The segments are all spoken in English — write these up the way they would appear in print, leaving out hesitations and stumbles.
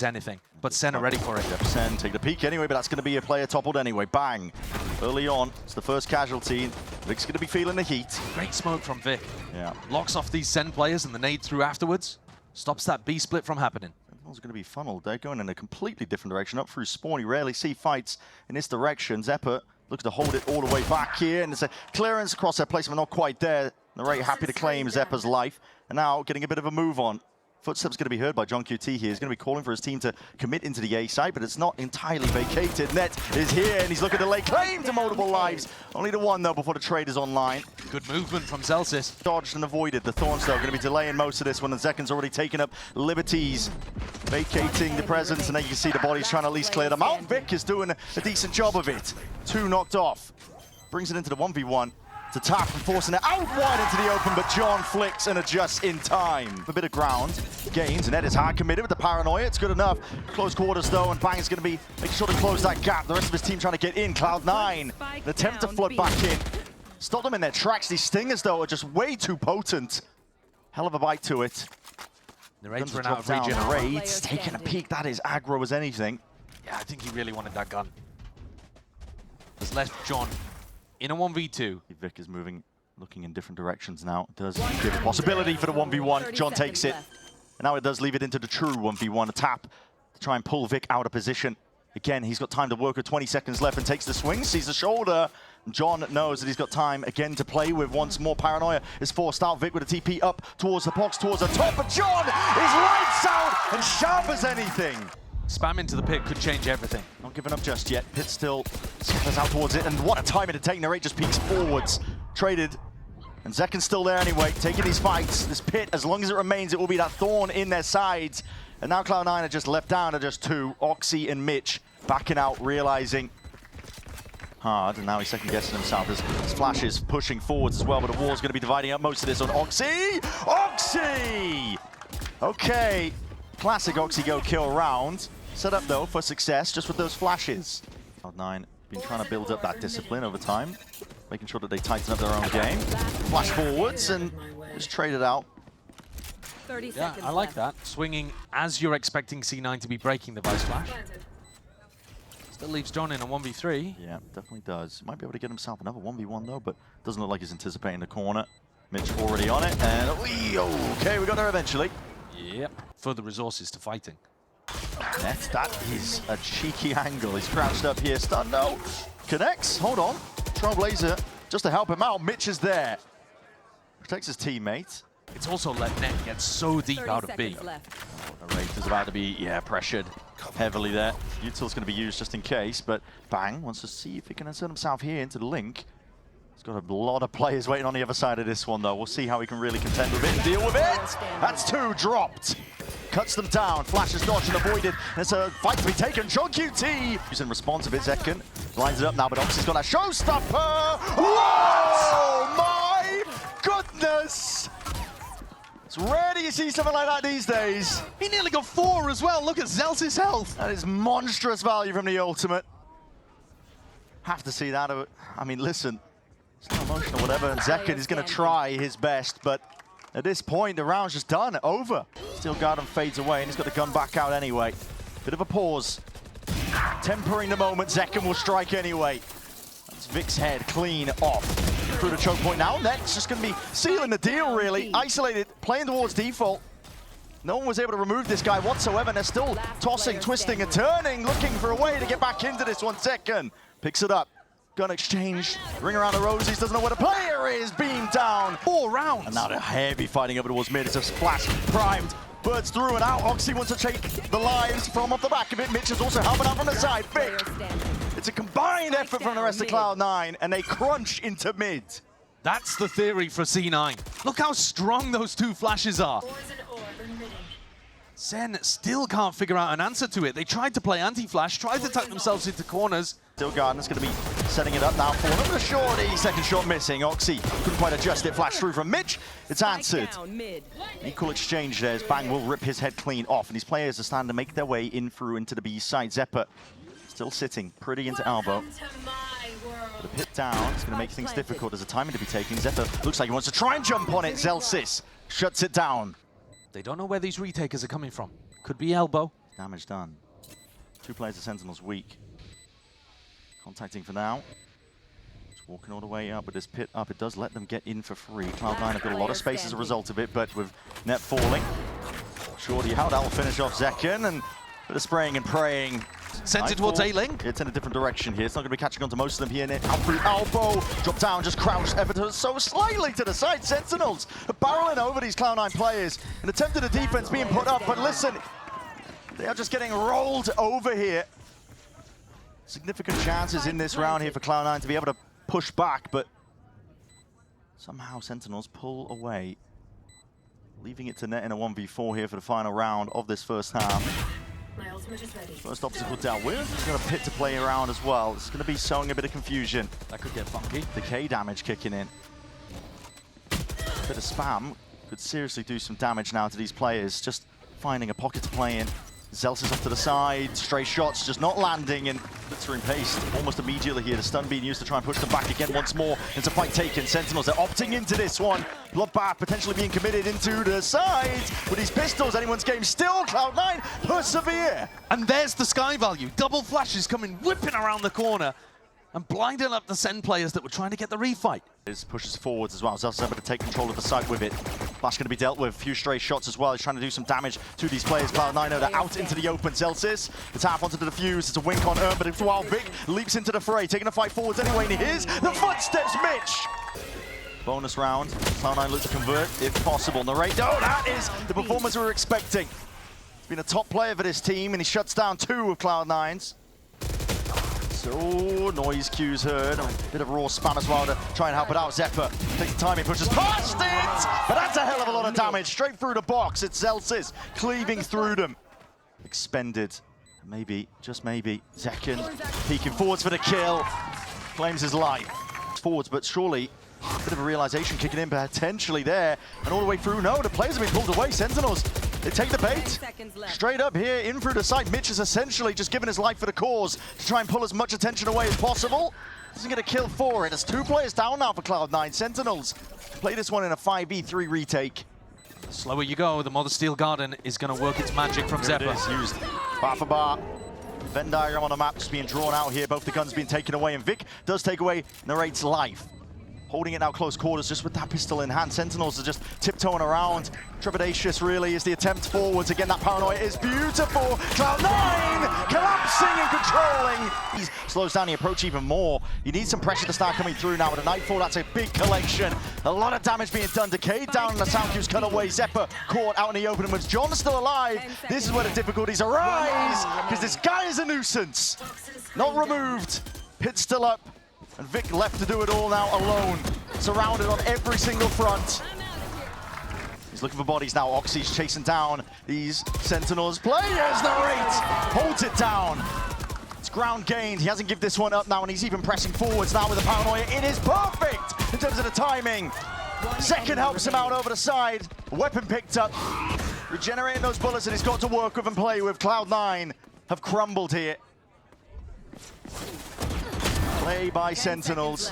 anything, but Sen are ready for it. Yep, Sen take the peek anyway, but that's going to be a player toppled anyway. Bang. Early on, it's the first casualty. Vic's going to be feeling the heat. Great smoke from Vic. Yeah. Locks off these Sen players and the nade through afterwards. Stops that B split from happening. Sentinels going to be funneled. They're going in a completely different direction. Up through spawn, you rarely see fights in this direction. Zephyr looks to hold it all the way back here, and there's a clearance across their placement, not quite there. They're very happy to claim Zephyr's life, and now getting a bit of a move on. Footsteps going to be heard by John QT here. He's going to be calling for his team to commit into the A side, but it's not entirely vacated. Net is here, and he's looking to lay claim to multiple lives. Only the one, though, before the trade is online. Good movement from Zelsis. Dodged and avoided. The Thorns, though, going to be delaying most of this one. The Zekin's already taken up liberties, vacating the presence, and then you can see the bodies trying to at least clear them out. Vic is doing a decent job of it. 2 knocked off. Brings it into the 1v1. To tap and forcing it out wide into the open, but John flicks and adjusts in time. A bit of ground gains, and Ed is hard committed with the paranoia. It's good enough. Close quarters though, and Bang is going to be making sure to close that gap. The rest of his team trying to get in. Cloud9, an attempt to flood back in. Stop them in their tracks. These stingers though are just way too potent. Hell of a bite to it. The Raids run out of regen. Raids taking a peek. That is aggro as anything. Yeah, I think he really wanted that gun. Has left John in a 1v2. Vic is moving, looking in different directions now. It does give a possibility for the 1v1. John takes it. And now it does leave it into the true 1v1. A tap to try and pull Vic out of position. Again, he's got time to work with 20 seconds left and takes the swing, sees the shoulder. John knows that he's got time again to play with. Once more, paranoia is forced out. Vic with a TP up towards the box, towards the top. But John is lights out and sharp as anything. Spam into the pit could change everything. Not giving up just yet. Pit still scatters out towards it, and what a timing to take. The Rate just peeks forwards. Traded. And Zekin's still there anyway, taking these fights. This pit, as long as it remains, it will be that thorn in their sides. And now Cloud9 are just left down to just 2. Oxy and Mitch backing out, realizing hard, and now he's second guessing himself. There's flashes pushing forwards as well, but the wall's going to be dividing up most of this on Oxy. Oxy! Okay. Classic Oxy go kill round. Set up though for success just with those flashes. Cloud9 been trying to build up that discipline over time, making sure that they tighten up their own game. Flash forwards and just trade it out. Yeah, I like that. Swinging as you're expecting C9 to be breaking the Vice Flash. Still leaves John in a 1v3. Yeah, definitely does. Might be able to get himself another 1v1 though, but doesn't look like he's anticipating the corner. Mitch already on it, and okay, we got there eventually. Yep. Further resources to fighting. That is a cheeky angle. He's crouched up here. Stun, no. Connects. Hold on. Trailblazer, just to help him out. Mitch is there. Protects his teammate. It's also let Net get so deep out of B. Oh, the Wraith is about to be, pressured heavily there. Util's going to be used just in case, but Bang wants to see if he can insert himself here into the link. He's got a lot of players waiting on the other side of this one, though. We'll see how he can really contend with it and deal with it. That's 2 dropped. Cuts them down. Flash is dodged and avoided. It's a fight to be taken. John QT using response of it. Zekin lines it up now, but Oxy's got a showstopper. Whoa! My goodness! It's rare you see something like that these days. He nearly got 4 as well. Look at Zelsis' health. That is monstrous value from the ultimate. Have to see that. I mean, listen. It's not emotional, whatever. And Zekin is going to try his best, but at this point, the round's just done. Over. Steel Garden fades away, and he's got the gun back out anyway. Bit of a pause. Tempering the moment. Zekin will strike anyway. That's Vic's head clean off. Through the choke point now. Net's just going to be sealing the deal, really. Isolated, playing towards default. No one was able to remove this guy whatsoever, and they're still tossing, twisting, and turning, looking for a way to get back into this 1 second. Picks it up. Gun exchange, ring around the rosies, doesn't know where the player is, beam down. 4 rounds. And now they're heavy fighting up towards mid. It's a splash, primed, birds through and out. Oxy wants to take the lives from off the back of it. Mitch is also helping out from the side. Vic. It's a combined effort from the rest of Cloud9, and they crunch into mid. That's the theory for C9. Look how strong those 2 flashes are. Sen still can't figure out an answer to it. They tried to play anti-flash, tried to tuck themselves into corners. Steel Garden's going to be setting it up now for another shorty. Second shot missing. Oxy couldn't quite adjust it. Flash through from Mitch. It's answered. Equal exchange there as Bang will rip his head clean off. And these players are starting to make their way in through into the B side. Zephyr still sitting pretty into elbow. The pit down. It's going to make things difficult. There's a timing to be taken. Zephyr looks like he wants to try and jump on it. Zelsis shuts it down. They don't know where these retakers are coming from. Could be elbow, Damage done. 2 players of Sentinels weak. Contacting for now. Just walking all the way up with this pit up. It does let them get in for free. Cloud9 have got a lot of space as a result of it, but with net falling. Shorty how that will finish off Zekken, and a bit of spraying and praying. Sends it towards A-Link. It's in a different direction here. It's not going to be catching on to most of them here. Out through elbow. Drop down, just crouched ever so slightly to the side. Sentinels are barreling over these Cloud9 players. An attempt at a defense being put up, but listen, they are just getting rolled over here. Significant chances in this round here for Cloud9 to be able to push back, but somehow Sentinels pull away, leaving it to net in a 1v4 here for the final round of this first half. First obstacle dealt with. He's got a pit to play around as well. It's going to be sowing a bit of confusion. That could get funky. Decay damage kicking in. A bit of spam could seriously do some damage now to these players. Just finding a pocket to play in. Zelsis off to the side, stray shots just not landing, and glittering paste almost immediately here. The stun being used to try and push them back again once more. It's a fight taken. Sentinels, they're opting into this one. Bloodbath potentially being committed into the sides. With these pistols, anyone's game still. Cloud9 persevere. And there's the Sky value. Double flashes coming whipping around the corner and blinding up the Sen players that were trying to get the refight. This pushes forwards as well. Zelsis able to take control of the site with it. Flash going to be dealt with. A few stray shots as well. He's trying to do some damage to these players. Cloud9 they're out into the open. Zelsis, the tap onto the defuse. It's a wink on Erm, but it's while Vic leaps into the fray, taking the fight forwards anyway. And here's the footsteps, Mitch. Bonus round. Cloud9 look to convert if possible. Narrate. Oh, that is the performance we were expecting. He's been a top player for this team, and he shuts down 2 of Cloud9's. So, noise cues heard. A bit of raw spam as well to try and help it out. Zephyr takes the time, he pushes past it! But that's a hell of a lot of damage. Straight through the box. It's Zelsis cleaving through them. Expended. Maybe, just maybe, Zekken peeking forwards for the kill. Claims his life. Forwards, but surely a bit of a realization kicking in potentially there. And all the way through, no, the players have been pulled away. Sentinels, they take the bait. Straight up here, in through the site. Mitch is essentially just giving his life for the cause to try and pull as much attention away as possible. Doesn't get a kill for it. It's 2 players down now for Cloud9. Sentinels play this one in a 5v3 retake. The slower you go, the more the Steel Garden is going to work its magic from Zephyr. It is used bar for bar. Venn diagram on the map just being drawn out here. Both the guns being taken away, and Vic does take away Narrate's life. Holding it now close quarters just with that pistol in hand. Sentinels are just tiptoeing around. Trepidatious really is the attempt forwards. Again, that paranoia is beautiful. Cloud9 collapsing and controlling. He slows down the approach even more. You need some pressure to start coming through now. With a Nightfall, that's a big collection. A lot of damage being done. Decay down and the sound cues cut away. Zephyr caught out in the open. And with John still alive, this is where the difficulties arise. Because this guy is a nuisance. Not removed. Pit still up. And Vic left to do it all now alone. Surrounded on every single front. He's looking for bodies now. Oxy's chasing down these Sentinels. Players, Narrate holds it down. It's ground gained. He hasn't given this one up now, and he's even pressing forwards now with the paranoia. It is perfect in terms of the timing. Zekken helps him out over the side. Weapon picked up. Regenerating those bullets that he's got to work with and play with. Cloud9 have crumbled here. Play by Sentinels.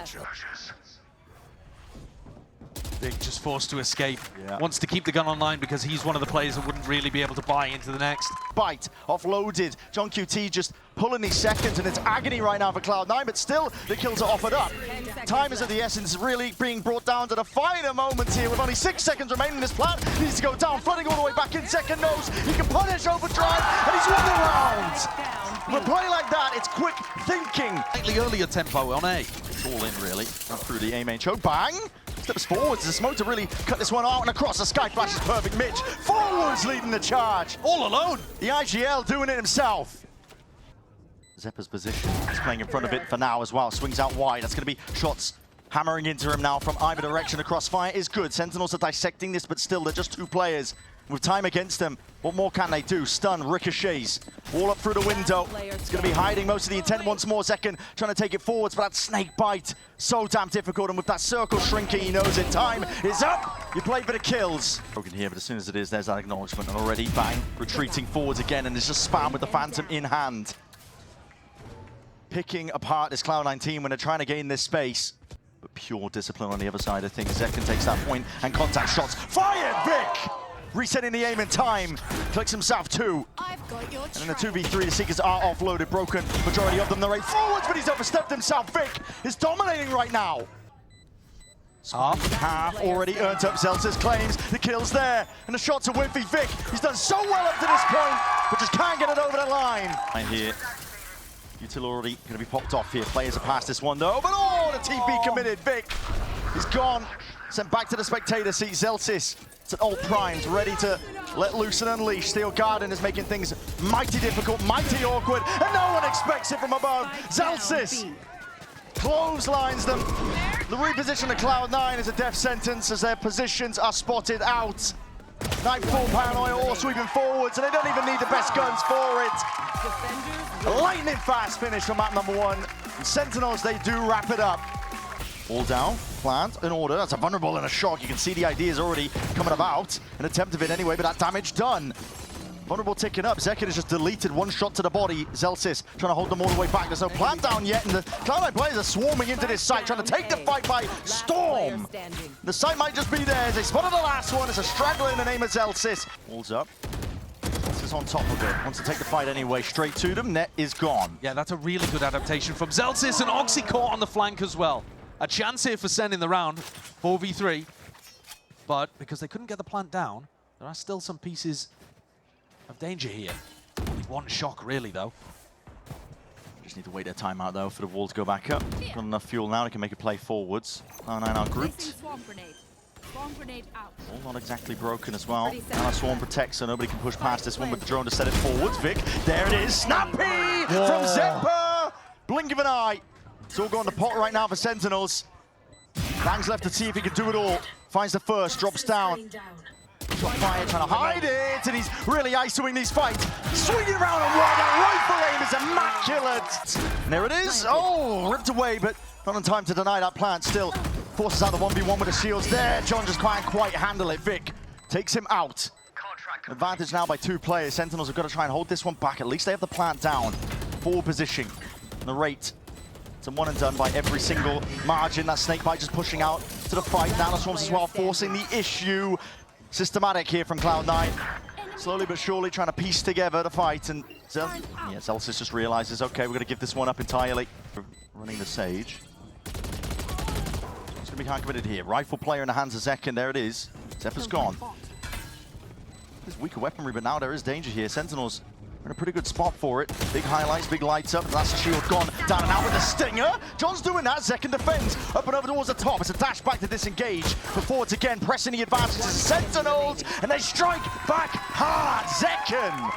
Vic just forced to escape. Yeah. Wants to keep the gun online because he's one of the players that wouldn't really be able to buy into the next. Bite, offloaded. John QT just pulling these seconds, and it's agony right now for Cloud9, but still the kills are offered up. Time is of the essence, really being brought down to the final moments here with only 6 seconds remaining. This plant needs to go down, flooding all the way back in. Zekken knows he can punish overdrive, and he's won the round. With a play like that, it's quick thinking. Slightly earlier tempo on A. It's all in, really. Up through the A main choke, bang! Steps forwards, the smoke to really cut this one out, and across the sky flash is perfect. Mitch, forwards leading the charge. All alone. The IGL doing it himself. Zephyr's position, he's playing in front of it for now as well. Swings out wide, that's going to be shots hammering into him now from either direction. Across fire is good. Sentinels are dissecting this, but still, they're just 2 players. With time against them, what more can they do? Stun, ricochets, wall up through the window. It's going to be hiding most of the intent once more. Zekken trying to take it forwards, but that snake bite, so damn difficult. And with that circle shrinking, he knows it. Time is up. You play for the kills. Broken here, but as soon as it is, there's that acknowledgement. And already, bang, retreating forwards again, and it's just spam with the Phantom in hand. Picking apart this Cloud9 team when they're trying to gain this space. But pure discipline on the other side of things. Zekken takes that point and contact shots. Fired, Vic! resetting the aim in time. Clicks himself 2. I've got your And in the 2v3, the Seekers are offloaded, broken. Majority of them the right forwards, but he's overstepped himself. Vic is dominating right now. Half already earned up Zelt's claims. The kill's there, and the shots are whiffy. Vic, he's done so well up to this point, but just can't get it over the line. And here, Util already going to be popped off here. Players are past this one though, but oh, the TP committed. Vic is gone, sent back to the spectator seat. Zeltis, it's an old primes, ready to let loose and unleash. Steel Garden is making things mighty difficult, mighty awkward, and no one expects it from above. Zeltis clotheslines them. The reposition of Cloud9 is a death sentence as their positions are spotted out. Nightfall Paranoia all sweeping forwards, and they don't even need the best guns for it. A lightning fast finish from map number 1. And Sentinels, they do wrap it up. All down, plant, in order. That's a vulnerable and a shock. You can see the ideas already coming about. An attempt of it anyway, but that damage done. Vulnerable ticking up. Zekin has just deleted one shot to the body. Zelsis trying to hold them all the way back. There's no plant down yet, and the Cloud9 players are swarming into this site, trying to take the fight by storm. The site might just be theirs. They spotted the last one. It's a straggler in the name of Zelsis. Walls up. Zelsis on top of it. Wants to take the fight anyway. Straight to them. Net is gone. Yeah, that's a really good adaptation from Zelsis, and Oxy caught on the flank as well. A chance here for Sen in the round, 4v3. But because they couldn't get the plant down, there are still some pieces of danger here. Only one shock really though. Just need to wait their timeout though for the wall to go back up. Got enough fuel now, they can make a play forwards. Cloud9 are grouped. All not exactly broken as well. Now a swarm protects so nobody can push past this one with the drone to set it forwards. Vic, there it is. Snappy from Zepper. Blink of an eye. It's all going to pot right now for Sentinels. Bang's left to see if he can do it all. Finds the first, drops down. Got fire trying to hide it, and he's really ISOing these fights. Swinging around and one, that rifle aim is immaculate. And there it is. Oh, ripped away, but not in time to deny that plant. Still forces out the 1v1 with the shields there. John just can't quite handle it. Vic takes him out. Advantage now by 2 players. Sentinels have got to try and hold this one back. At least they have the plant down. Forward position. And the rate. It's a one and done by every single margin. That Snakebite just pushing out to the fight. Now the Swarms as well, forcing the issue. Systematic here from Cloud9. Slowly but surely trying to piece together the fight. And Zelsis just realizes, okay, we're going to give this one up entirely. Running the Sage. It's going to be hard committed here. Rifle player in the hands of Zekin. There it is. Zephyr's gone. There's weaker weaponry, but now there is danger here. Sentinels are in a pretty good spot for it. Big highlights, big lights up. That's the shield gone. Down and out with the stinger. John's doing that. Zekin defends. Up and over towards the top. It's a dash back to disengage. But forwards again, pressing the advantage to Sentinels. And they strike back hard. Zekin.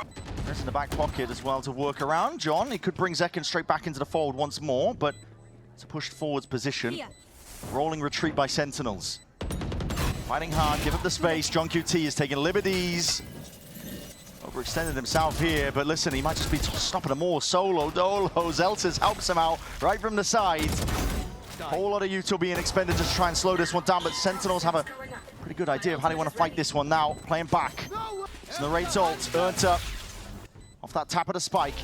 There's in the back pocket as well to work around. John, he could bring Zekin straight back into the fold once more, but it's a pushed forwards position. Rolling retreat by Sentinels. Fighting hard, give up the space. John QT is taking liberties. Overextended himself here, but listen, he might just be stopping them all. Solo, Dolo, Zeltis helps him out right from the side. Whole lot of util being expended just to try and slow this one down, but Sentinels have a pretty good idea of how they want to fight this one now. Playing back. It's Narrate's ult, earned up off that tap of the spike.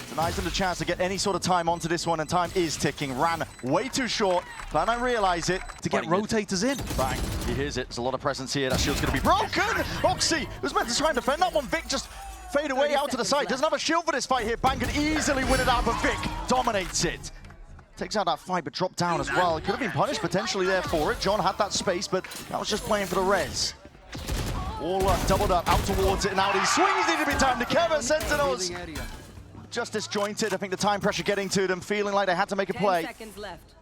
Denies them the chance to get any sort of time onto this one, and time is ticking. Ran way too short. Cloud9 realize it. To get rotators in. Bang. He hears it. There's a lot of presence here. That shield's going to be broken. Oxy was meant to try and defend that one. Vic just fade away out to the side. Doesn't have a shield for this fight here. Bang can easily win it out, but Vic dominates it. Takes out that fight, but dropped down as well. It could have been punished potentially there for it. John had that space, but that was just playing for the res. All up, doubled up, out towards it, and now these swings need to be timed to cover. Sentinels just disjointed. I think the time pressure getting to them, feeling like they had to make a play. 10 seconds left.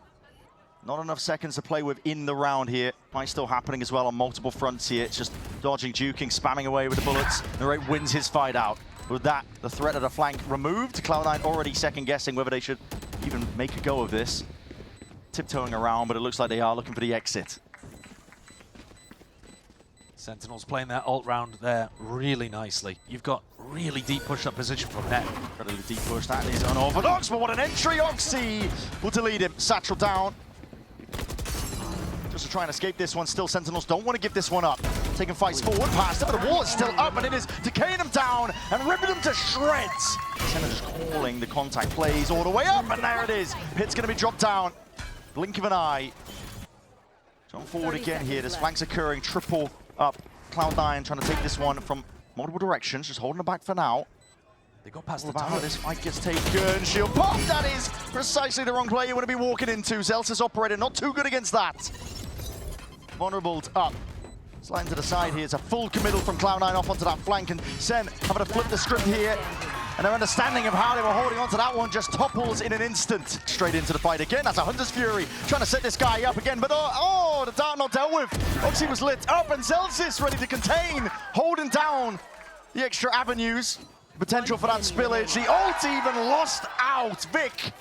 Not enough seconds to play with in the round here. Fight still happening as well on multiple fronts here. It's just dodging, juking, spamming away with the bullets. Narrate wins his fight out. With that, the threat of the flank removed. Cloud9 already second guessing whether they should even make a go of this. Tiptoeing around, but it looks like they are looking for the exit. Sentinels playing that ult round there really nicely. You've got really deep push-up position from Net. Incredibly deep push, that is unorthodox, but what an entry! Oxy will delete him. Satchel down. Just to try and escape this one. Still, Sentinels don't want to give this one up. Taking fights forward, past it, but the wall is still up, and it is decaying them down and ripping them to shreds. Sentinels just calling the contact plays all the way up, and there it is. Pit's going to be dropped down. Blink of an eye. John forward again here. This flank's occurring. Triple up Cloud9 trying to take this one from multiple directions, just holding it back for now. They got past All the about how tower. this fight gets taken. Shield pop, that is precisely the wrong play you want to be walking into. Zelsis operator not too good against that. Vulnerable up. Sliding to the side here. It's a full committal from Cloud9 off onto that flank, and Sen having to flip the script here. And their understanding of how they were holding onto that one just topples in an instant. Straight into the fight again. That's a Hunter's Fury trying to set this guy up again. But the dart not dealt with. Oxy was lit up, and Zelsis ready to contain, holding down the extra avenues. Potential for that spillage. The ult even lost out. Vic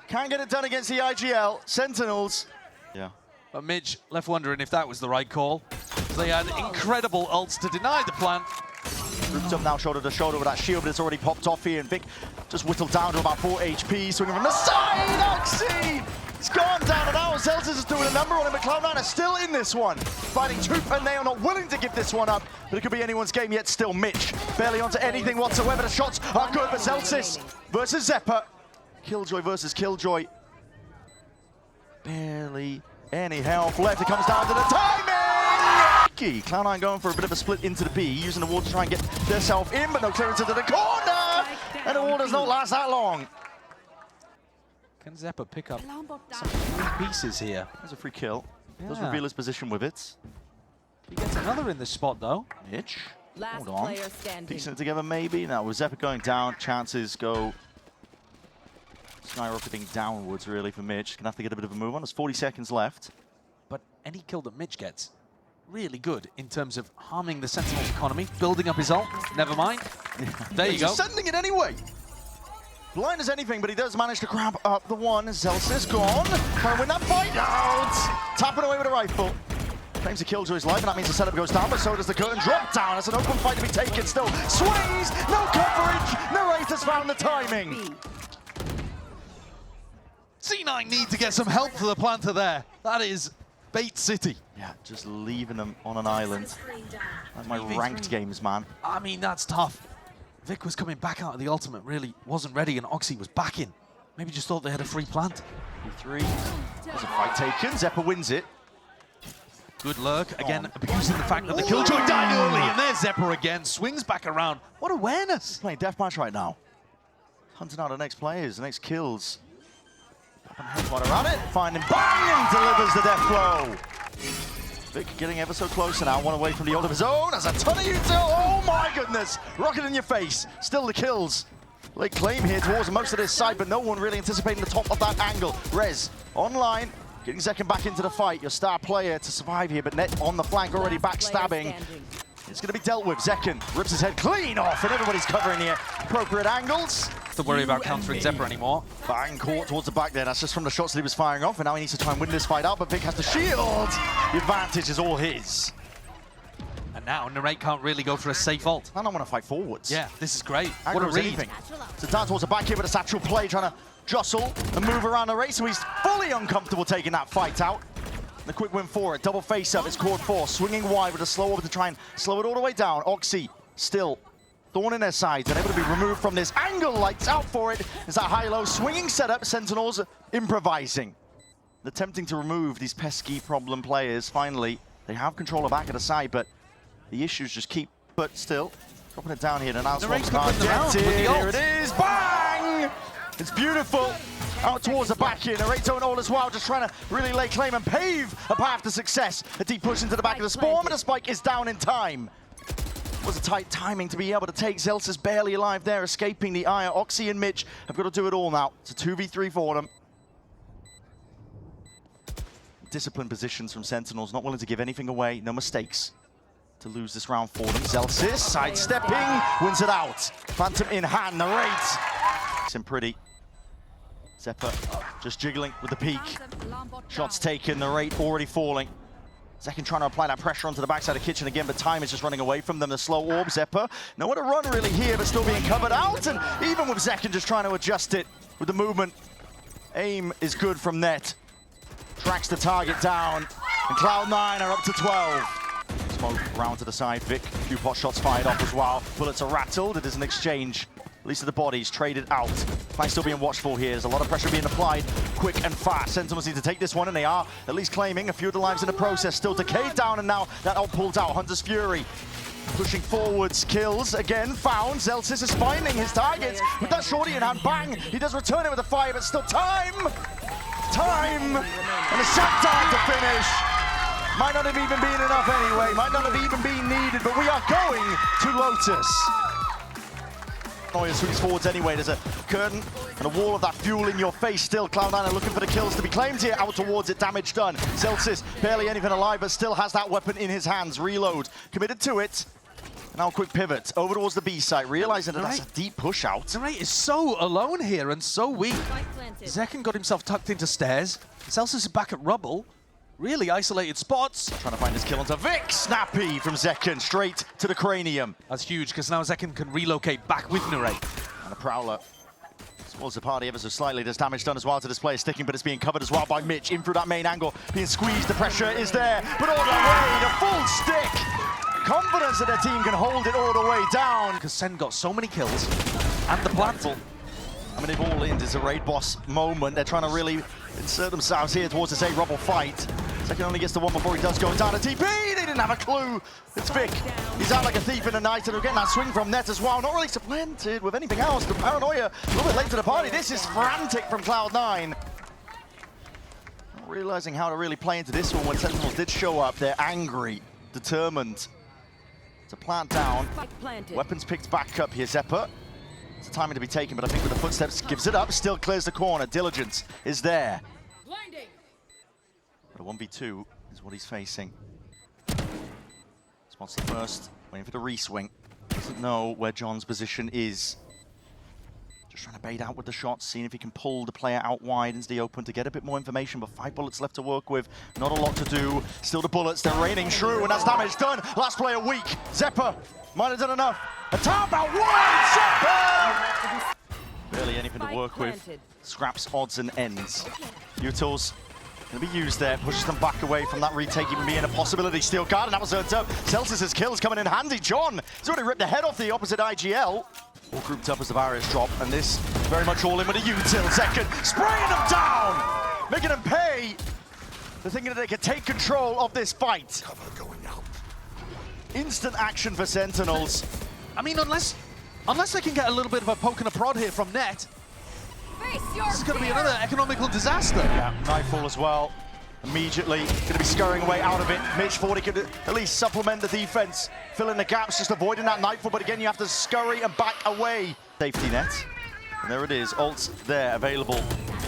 can't get it done against the IGL. Sentinels. Yeah. But Midge left wondering if that was the right call. They had incredible ults to deny the plant. Grouped up now shoulder to shoulder with that shield, but it's already popped off here, and Vic just whittled down to about 4 HP, swinging from the side. Oxy! It's gone down, and now Zelsis is doing a number on him, but Cloud9 are still in this one. Fighting tooth and nail, not willing to give this one up, but it could be anyone's game yet still. Mitch barely onto anything whatsoever. The shots are good, but Zelsis versus Zeppa. Killjoy versus Killjoy. Barely any health left. It comes down to the timing! Cloud9 going for a bit of a split into the B, using the wall to try and get themselves in, but no clearance into the corner! And the wall does not last that long. Can Zeppa pick up some free pieces here? There's a free kill. Yeah. Does reveal his position with it. He gets another in this spot, though. Mitch, Last hold on. player standing. Piecing it together maybe. Now with Zeppa going down, chances go skyrocketing downwards really for Mitch. Gonna have to get a bit of a move on. There's 40 seconds left. But any kill that Mitch gets, really good in terms of harming the Sentinels' economy, building up his ult. Never mind. There you go. He's sending it anyway. Blind as anything, but he does manage to grab up the one. Zelsis gone. Trying to win that fight out. Tapping away with a rifle. Claims to Killjoy's life, and that means the setup goes down, but so does the curtain drop down. It's an open fight to be taken still. Swings, no coverage. Narrator's found the timing. C9 need to get some help for the planter there. That is Bait City. Yeah, just leaving them on an island. Like my ranked games, man. I mean, that's tough. Vic was coming back out of the ultimate, really wasn't ready, and Oxy was back in. Maybe just thought they had a free plant. 3. There's a fight taken. Zeppa wins it. Good lurk, again, abusing the fact that the Killjoy died early, and there's Zeppa again, swings back around. What awareness! He's playing deathmatch right now. Hunting out the next players, the next kills. Headbutt around it, finding bang, and delivers the death blow. Vic getting ever so close now, one away from the ult of his own. There's a ton of you too. Oh my goodness! Rocket in your face. Still the kills. Late claim here towards most of this side, but no one really anticipating the top of that angle. Rez online, getting second back into the fight. Your star player to survive here, but Net on the flank already backstabbing. It's going to be dealt with. Zekken rips his head clean off, and everybody's covering the appropriate angles. To worry about countering Zeppa anymore. Bang, caught towards the back there. That's just from the shots that he was firing off, and now he needs to try and win this fight out, but Vic has the shield. The advantage is all his. And now Narrate can't really go for a safe ult. I don't want to fight forwards. Yeah, this is great. Aggro What a is read. anything. So down towards the back here with a satchel play, trying to jostle and move around the race, so he's fully uncomfortable taking that fight out. The quick win for it. Double face up. It's Cord 4, swinging wide with a slow over to try and slow it all the way down. Oxy still thorn in their sides and able to be removed from this angle. Lights out for it. It's that high-low swinging setup. Sentinels improvising. Attempting to remove these pesky problem players. Finally, they have control of back of the side, but the issues just keep, but still, dropping it down here. And now Narrate could win the round with the ult. Here it is. Bang! It's beautiful. Out towards the back here. Narrator and all as well, just trying to really lay claim and pave a path to success. A deep push into the back of the spawn, but the spike is down in time. Was a tight timing to be able to take. Zelsis barely alive there, escaping the ire. Oxy and Mitch have got to do it all now. It's a 2v3 for them. Disciplined positions from Sentinels, not willing to give anything away, no mistakes to lose this round for them. Zelsis sidestepping, wins it out. Phantom in hand, Narrate. It's in pretty. Zeppa just jiggling with the peak. Shots taken, Narrate already falling. Zekken trying to apply that pressure onto the backside of Kitchen again, but time is just running away from them. The slow orb, Zeppa. Nowhere to run really here, but still being covered out. And even with Zekken just trying to adjust it with the movement. Aim is good from Net. Tracks the target down. And Cloud9 are up to 12. Smoke round to the side, Vic. A few pot shots fired off as well. Bullets are rattled. It is an exchange least of the bodies traded out. Flank still being watchful here. There's a lot of pressure being applied quick and fast. Sentinels need to take this one, and they are at least claiming a few of the lives in the process. Still decayed down, and now that all pulled out. Hunter's Fury pushing forwards, kills again, found. Zelsis is finding his targets with that shorty in hand. Bang! He does return it with a fire, but still time! Time! And a shutdown to finish. Might not have even been enough anyway. Might not have even been needed, but we are going to Lotus. Noya swings forwards anyway. There's a curtain and a wall of that fuel in your face still. Cloud9 are looking for the kills to be claimed here. Out towards it, damage done. Zelsis barely anything alive, but still has that weapon in his hands. Reload, committed to it. Now a quick pivot over towards the B site, realizing that that's a deep push out. Narrate is so alone here and so weak. Zekken got himself tucked into stairs. Zelsis is back at rubble. Really isolated spots. Trying to find his kill onto Vic. Snappy from Zekken, straight to the cranium. That's huge, because now Zekken can relocate back with Narrate. And a Prowler spoils the party ever so slightly. There's damage done as well to this player sticking, but it's being covered as well by Mitch. In through that main angle, being squeezed. The pressure is there, but all the way, the full stick. Confidence that their team can hold it all the way down. Because Sen got so many kills, and the plant. I mean, they've all in. It's a raid boss moment. They're trying to really insert themselves here towards this A-Rubble fight. Zekken only gets the one before he does go down. A TP, they didn't have a clue. It's Vic. He's out like a thief in the night, and we're getting that swing from Net as well. Not really supplanted with anything else. The paranoia a little bit late to the party. This is frantic from Cloud9. Not realizing how to really play into this one when Sentinels did show up. They're angry, determined to plant down. Weapons picked back up here, Zephyr. It's a timing to be taken, but I think with the footsteps, gives it up, still clears the corner. Diligence is there. But a 1v2 is what he's facing. Spots the first, waiting for the re-swing. Doesn't know where John's position is. Just trying to bait out with the shots, seeing if he can pull the player out wide into the open to get a bit more information, but 5 bullets left to work with. Not a lot to do. Still the bullets, they're raining true, and that's damage done. Last player weak. Zephyr might have done enough. A tap out wide, Zephyr! Barely anything to work with. Scraps odds and ends. Utils gonna be used there, pushes them back away from that retake, even being a possibility. Steel guard, and that was earned up. Celsius's kills coming in handy. John has already ripped the head off the opposite IGL. All grouped up as the barriers drop, and this very much all in with a util. Zekken spraying them down, making them pay. They're thinking that they can take control of this fight. Cover going out. Instant action for Sentinels. I mean, unless they can get a little bit of a poke and a prod here from Net, this is going to be another economical disaster. Yeah, Nightfall as well. Immediately going to be scurrying away out of it. Mitch thought he could at least supplement the defense, fill in the gaps, just avoiding that Nightfall, but again, you have to scurry and back away. Safety net. And there it is, ults there, available.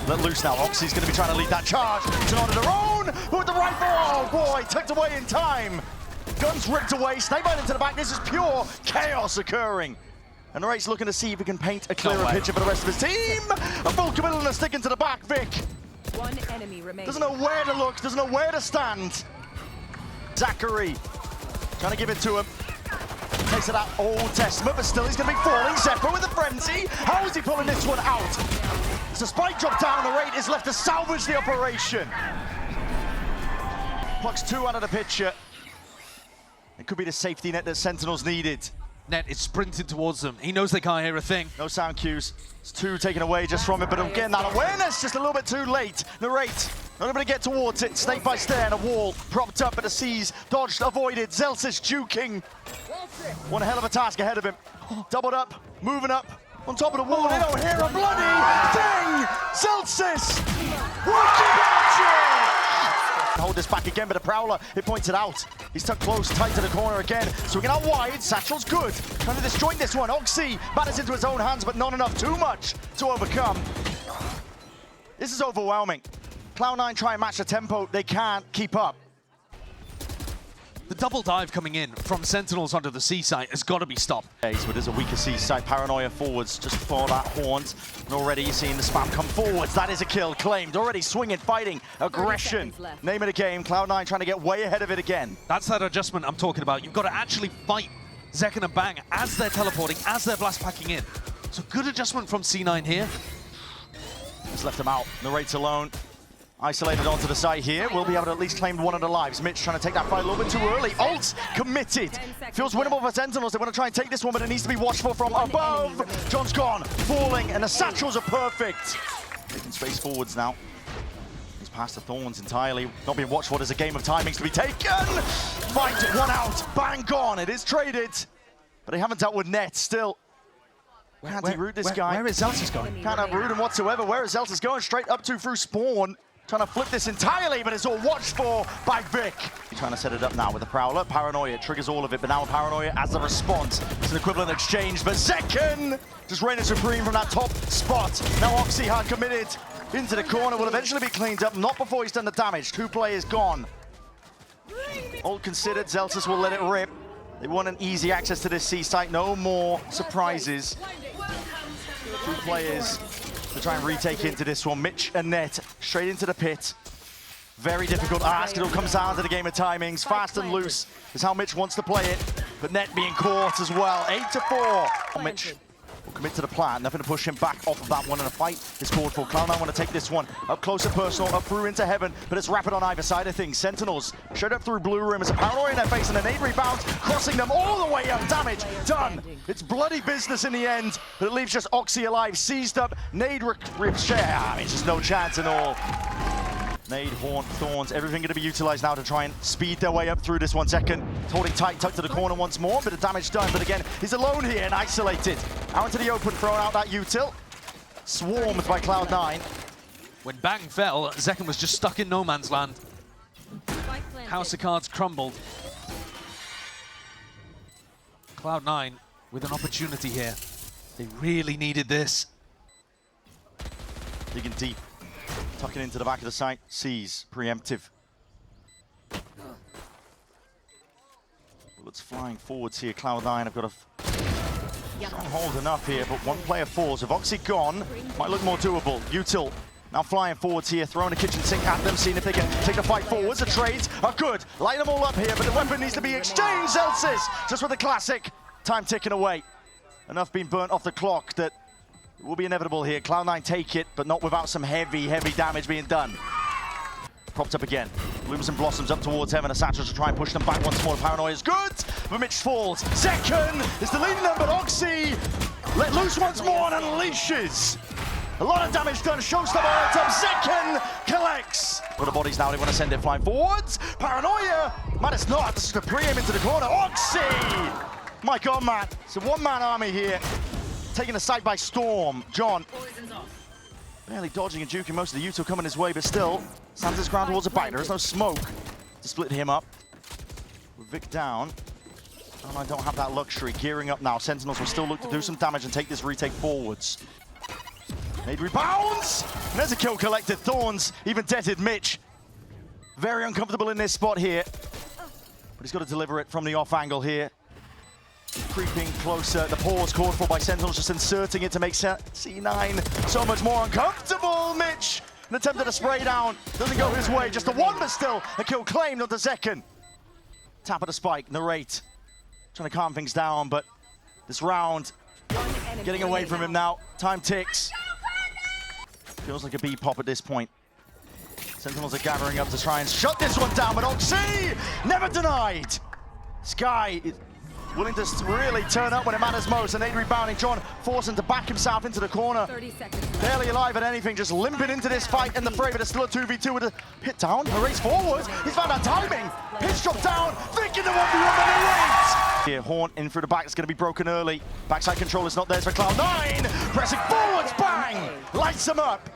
Let loose now. Oxy's going to be trying to lead that charge. It's on their own, but with the rifle, oh boy, tucked away in time. Guns ripped away, snake into the back. This is pure chaos occurring. And Ray's looking to see if he can paint a clearer picture for the rest of his team. A full committal and a stick into the back, Vic. One enemy remaining. Doesn't know where to look, doesn't know where to stand. Zachary trying to give it to him. Takes it out Old Testament, but still he's going to be falling. Zephyr with a frenzy. How is he pulling this one out? It's a spike drop down. The Raid is left to salvage the operation. Plucks 2 out of the picture. It could be the safety net that Sentinels needed. Net is sprinting towards them. He knows they can't hear a thing. No sound cues. It's 2 taken away just from it, but again, that awareness just a little bit too late. Narrate, not able to get towards it. Snake by stair and a wall propped up, but the seas dodged, avoided. Zelsis juking. One hell of a task ahead of him. Doubled up, moving up on top of the wall. They don't hear a bloody thing. Zelsis, wicked magic. Hold this back again, but a Prowler, it points it out. He's tucked close, tight to the corner again. Swinging out wide, Satchel's good. Trying to disjoint this one. Oxy batters into his own hands, but not enough, too much to overcome. This is overwhelming. Cloud9 try and match the tempo, they can't keep up. The double dive coming in from Sentinels onto the C site has got to be stopped. Okay, so there's a weaker C site. Paranoia forwards just for that Haunt. And already you're seeing the spam come forwards. That is a kill claimed. Already swinging, fighting, aggression. Name of the game. Cloud9 trying to get way ahead of it again. That's that adjustment I'm talking about. You've got to actually fight Zekken and Bang as they're teleporting, as they're blast packing in. So good adjustment from C9 here. Just left him out. Narrates alone. Isolated onto the side here. We'll be able to at least claim one of the lives. Mitch trying to take that fight a little bit too early. Ult committed. Feels winnable for Sentinels. They want to try and take this one, but it needs to be watchful from above. John's gone, falling, and the satchels are perfect. Taking space forwards now. He's past the thorns entirely. Not being watched for. There's a game of timings to be taken. Fight, one out, bang, gone. It is traded, but they haven't dealt with net still. Can't he root this guy? Where is Zelsis going? Can't root him whatsoever. Where is Zelsis going? Straight up to through spawn. Trying to flip this entirely, but it's all watched for by Vic. Trying to set it up now with a Prowler. Paranoia triggers all of it, but now Paranoia as the response. It's an equivalent exchange, but Zekken just reigning supreme from that top spot. Now Oxy hard committed into the corner. Will eventually be cleaned up, not before he's done the damage. 2 players gone. All considered, Zelsis will let it rip. They want an easy access to this C site. No more surprises. 2 players to try and retake into this one. Mitch and Net straight into the pit. Very difficult ask. It all comes down to the game of timings. Fast and loose is how Mitch wants to play it. But Net being caught as well. 8-4. Mitch will commit to the plan. Nothing to push him back off of that one. And a fight is called for. Cloud9 want to take this one up close and personal, up through into heaven. But it's rapid on either side of things. Sentinels straight up through blue room. It's a Paranoia in their face and a nade rebound, crossing them all the way up. Damage done. It's bloody business in the end, but it leaves just Oxy alive. Seized up. Nade share. I mean, just no chance at all. Nade, Horn, Thorns, everything going to be utilized now to try and speed their way up through this 1 second. Holding tight, tucked to the corner once more. Bit of damage done, but again, he's alone here and isolated. Out into the open, throwing out that util. Swarmed by Cloud9. When Bang fell, Zekken was just stuck in no man's land. House of Cards crumbled. Cloud9 with an opportunity here. They really needed this. Digging deep. Tucking into the back of the site, sees, preemptive. Bullets flying forwards here, Cloud9 have got a strong hold enough here, but 1 player falls. With Oxy gone, might look more doable. Util now flying forwards here, throwing a kitchen sink at them, seeing if they can take the fight forwards. The trades are good, light them all up here, but the weapon needs to be exchanged. Zelsis, just with the classic, time ticking away. Enough being burnt off the clock that it will be inevitable here. Cloud9 take it, but not without some heavy damage being done. Propped up again. Blooms and blossoms up towards heaven. The Satchels to try and push them back once more. Paranoia is good, but Mitch falls. Zekken is deleting them, but Oxy let loose once more and unleashes. A lot of damage done. Showstopper momentum. Zekken collects. But the bodies now, they want to send it flying forwards. Paranoia. Man, it's not. This is the pre-aim into the corner. Oxy! My God, man. It's a 1-man army here. Taking the site by storm. John barely dodging and juking most of the util coming his way, but still stands his ground towards a bite. There is no smoke to split him up. With Vic down, and I don't have that luxury. Gearing up now. Sentinels will still look to do some damage and take this retake forwards. Nade rebounds, and there's a kill collected. Thorns even deaded Mitch. Very uncomfortable in this spot here, but he's got to deliver it from the off angle here. Creeping closer, the pause called for by Sentinels, just inserting it to make C9 so much more uncomfortable. Mitch, an attempt at a spray down, doesn't go his way, just a 1, but still a kill claimed onto Zekken. Tap of the spike, narrate, trying to calm things down, but this round, getting away from him now. Time ticks. Feels like a B-pop at this point. Sentinels are gathering up to try and shut this one down, but Oxy never denied. Sky willing to really turn up when it matters most. And 8 rebounding. John forcing to back himself into the corner. 30 seconds. Barely alive at anything, just limping into this fight in the fray, but it's still a 2v2 with a hit down. A race forwards. He's found that timing. Pitch drop down. Thinking the 1v1, but he waits. Here, Horn in through the back. It's going to be broken early. Backside control is not there for Cloud9. Pressing forwards. Bang! Lights them up.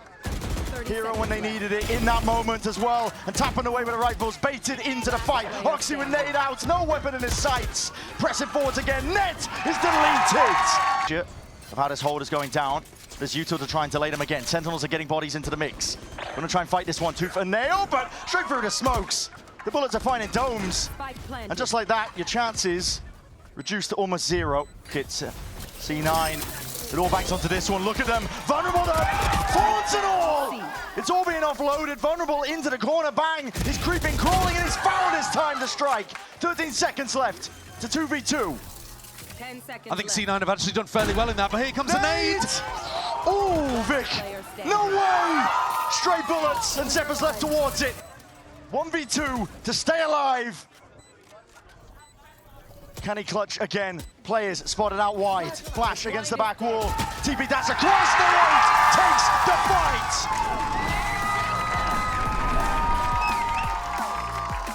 Hero when they needed it in that moment as well, and tapping away with the rifles, baited into the fight. Oxy with nade out, no weapon in his sights. Pressing forwards again, Net is deleted. Of how this hold is going down. There's util to try and delay them again. Sentinels are getting bodies into the mix. Gonna try and fight this one tooth and nail, but straight through the smokes. The bullets are finding domes. And just like that, your chances reduced to almost 0. Hits C9. It all backs onto this one. Look at them. Vulnerable though. Thorns and all. It's all being offloaded. Vulnerable into the corner. Bang. He's creeping, crawling, and he's found his time to strike. 13 seconds left to 2v2. 10 seconds I think left. C9 have actually done fairly well in that, but here comes a nade. Oh, Vic. No way. Stray bullets, and Zeppa's left towards it. 1v2 to stay alive. Can he clutch again? Players spotted out wide. Flash against the back wall. TP that's across the wall.